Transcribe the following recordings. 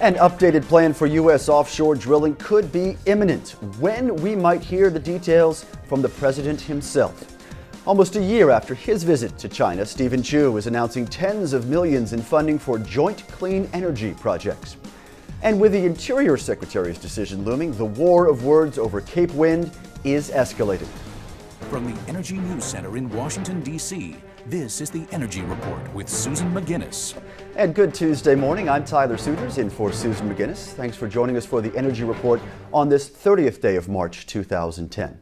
An updated plan for U.S. offshore drilling could be imminent. When we might hear the details from the president himself. Almost a year after his visit to China, Stephen Chu is announcing tens of millions in funding for joint clean energy projects. And with the Interior Secretary's decision looming, the war of words over Cape Wind is escalating. From the Energy News Center in Washington, D.C., this is the Energy Report with Susan McGinnis. And good Tuesday morning. I'm Tyler Suiters in for Susan McGinnis. Thanks for joining us for the Energy Report on this 30th day of March 2010.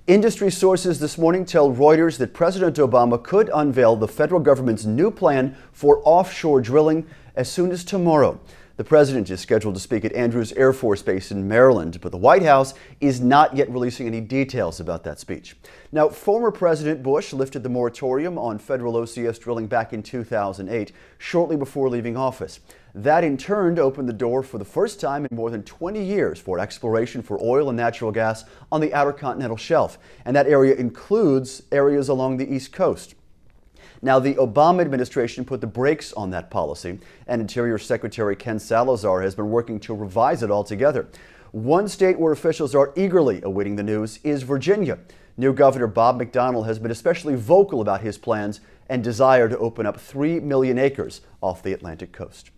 Industry sources this morning tell Reuters that President Obama could unveil the federal government's new plan for offshore drilling as soon as tomorrow. The president is scheduled to speak at Andrews Air Force Base in Maryland, but the White House is not yet releasing any details about that speech. Now, former President Bush lifted the moratorium on federal OCS drilling back in 2008, shortly before leaving office. That in turn opened the door for the first time in more than 20 years for exploration for oil and natural gas on the outer continental shelf, and that area includes areas along the East Coast. Now, the Obama administration put the brakes on that policy, and Interior Secretary Ken Salazar has been working to revise it altogether. One state where officials are eagerly awaiting the news is Virginia. New Governor Bob McDonnell has been especially vocal about his plans and desire to open up 3 million acres off the Atlantic coast.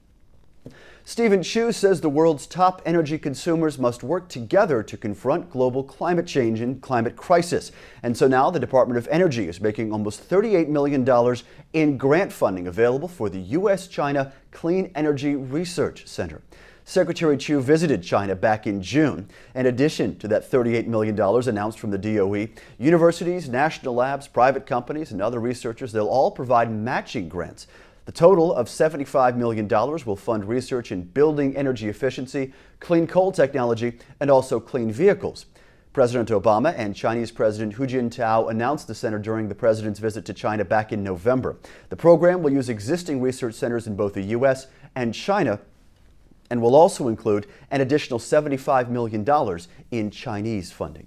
Stephen Chu says the world's top energy consumers must work together to confront global climate change and climate crisis. And so now the Department of Energy is making almost $38 million in grant funding available for the U.S.-China Clean Energy Research Center. Secretary Chu visited China back in June. In addition to that $38 million announced from the DOE, universities, national labs, private companies, and other researchers, they'll all provide matching grants. The total of $75 million will fund research in building energy efficiency, clean coal technology, and also clean vehicles. President Obama and Chinese President Hu Jintao announced the center during the president's visit to China back in November. The program will use existing research centers in both the U.S. and China and will also include an additional $75 million in Chinese funding.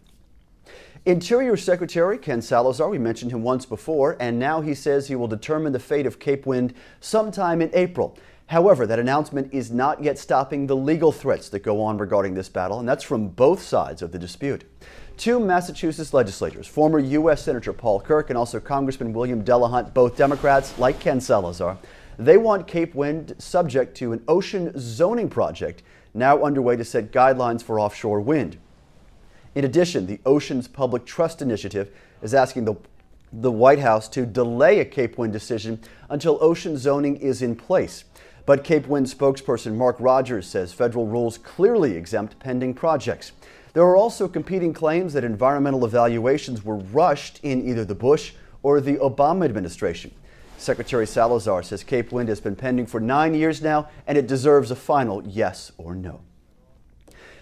Interior Secretary Ken Salazar, we mentioned him once before, and now he says he will determine the fate of Cape Wind sometime in April. However, that announcement is not yet stopping the legal threats that go on regarding this battle, and that's from both sides of the dispute. Two Massachusetts legislators, former U.S. Senator Paul Kirk and also Congressman William Delahunt, both Democrats like Ken Salazar, they want Cape Wind subject to an ocean zoning project now underway to set guidelines for offshore wind. In addition, the Oceans Public Trust Initiative is asking the White House to delay a Cape Wind decision until ocean zoning is in place. But Cape Wind spokesperson Mark Rogers says federal rules clearly exempt pending projects. There are also competing claims that environmental evaluations were rushed in either the Bush or the Obama administration. Secretary Salazar says Cape Wind has been pending for 9 years now, and it deserves a final yes or no.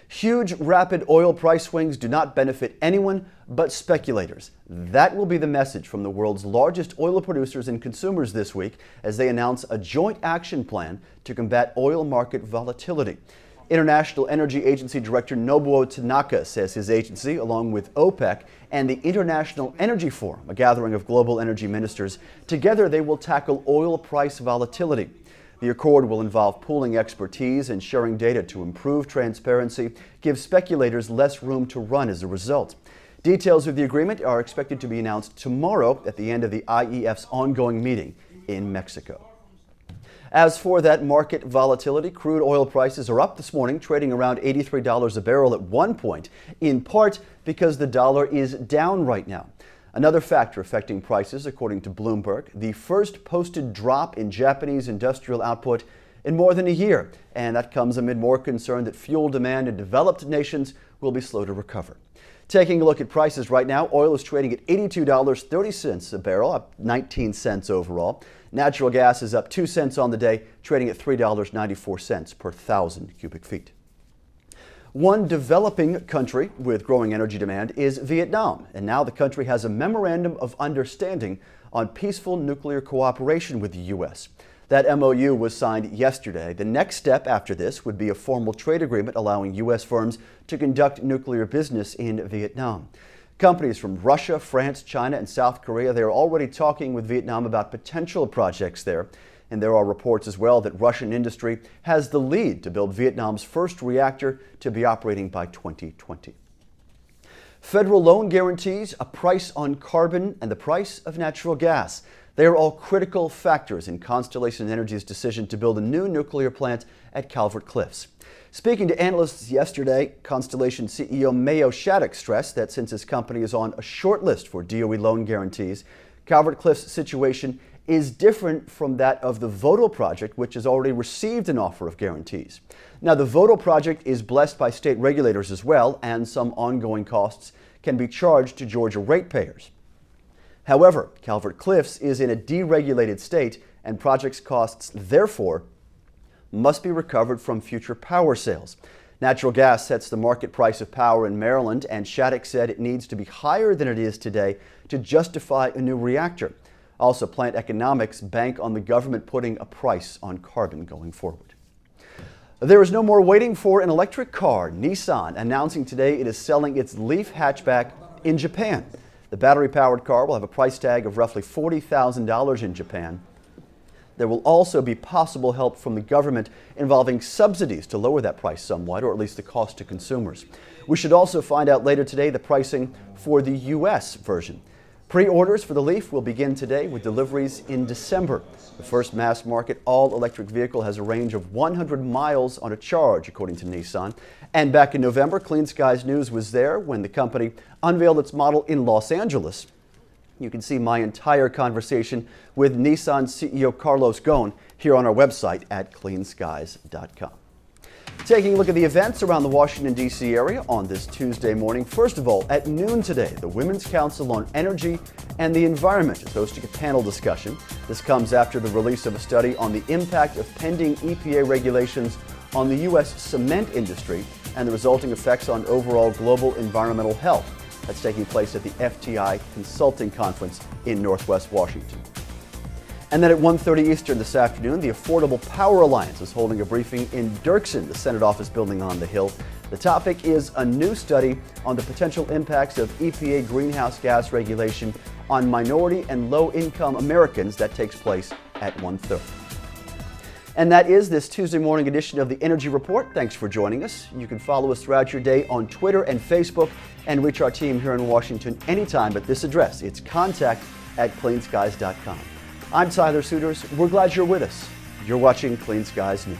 Huge, rapid oil price swings do not benefit anyone but speculators. That will be the message from the world's largest oil producers and consumers this week as they announce a joint action plan to combat oil market volatility. International Energy Agency Director Nobuo Tanaka says his agency, along with OPEC and the International Energy Forum, a gathering of global energy ministers, together they will tackle oil price volatility. The accord will involve pooling expertise and sharing data to improve transparency, give speculators less room to run as a result. Details of the agreement are expected to be announced tomorrow at the end of the IEF's ongoing meeting in Mexico. As for that market volatility, crude oil prices are up this morning, trading around $83 a barrel at one point, in part because the dollar is down right now. Another factor affecting prices, according to Bloomberg, the first posted drop in Japanese industrial output in more than a year, and that comes amid more concern that fuel demand in developed nations will be slow to recover. Taking a look at prices right now, oil is trading at $82.30 a barrel, up 19 cents overall. Natural gas is up 2 cents on the day, trading at $3.94 per 1,000 cubic feet. One developing country with growing energy demand is Vietnam, and now the country has a memorandum of understanding on peaceful nuclear cooperation with the U.S. That MOU was signed yesterday. The next step after this would be a formal trade agreement allowing U.S. firms to conduct nuclear business in Vietnam. Companies from Russia, France, China, and South Korea, they are already talking with Vietnam about potential projects there. And there are reports as well that Russian industry has the lead to build Vietnam's first reactor to be operating by 2020. Federal loan guarantees, a price on carbon, and the price of natural gas. They are all critical factors in Constellation Energy's decision to build a new nuclear plant at Calvert Cliffs. Speaking to analysts yesterday, Constellation CEO Mayo Shattuck stressed that since his company is on a short list for DOE loan guarantees, Calvert Cliffs' situation is different from that of the Vogtle project, which has already received an offer of guarantees. Now, the Vogtle project is blessed by state regulators as well, and some ongoing costs can be charged to Georgia ratepayers. However, Calvert Cliffs is in a deregulated state, and project's costs, therefore, must be recovered from future power sales. Natural gas sets the market price of power in Maryland, and Shattuck said it needs to be higher than it is today to justify a new reactor. Also, plant economics bank on the government putting a price on carbon going forward. There is no more waiting for an electric car. Nissan announcing today it is selling its Leaf hatchback in Japan. The battery-powered car will have a price tag of roughly $40,000 in Japan. There will also be possible help from the government involving subsidies to lower that price somewhat, or at least the cost to consumers. We should also find out later today the pricing for the U.S. version. Pre-orders for the Leaf will begin today with deliveries in December. The first mass market all-electric vehicle has a range of 100 miles on a charge, according to Nissan. And back in November, Clean Skies News was there when the company unveiled its model in Los Angeles. You can see my entire conversation with Nissan CEO Carlos Ghosn here on our website at cleanskies.com. Taking a look at the events around the Washington, D.C. area on this Tuesday morning. First of all, at noon today, the Women's Council on Energy and the Environment is hosting a panel discussion. This comes after the release of a study on the impact of pending EPA regulations on the U.S. cement industry and the resulting effects on overall global environmental health. That's taking place at the FTI Consulting Conference in Northwest Washington. And then at 1:30 Eastern this afternoon, the Affordable Power Alliance is holding a briefing in Dirksen, the Senate office building on the Hill. The topic is a new study on the potential impacts of EPA greenhouse gas regulation on minority and low-income Americans. That takes place at 1:30. And that is this Tuesday morning edition of the Energy Report. Thanks for joining us. You can follow us throughout your day on Twitter and Facebook and reach our team here in Washington anytime at this address. It's contact@cleanskies.com. I'm Tyler Suiters. We're glad you're with us. You're watching Clean Skies News.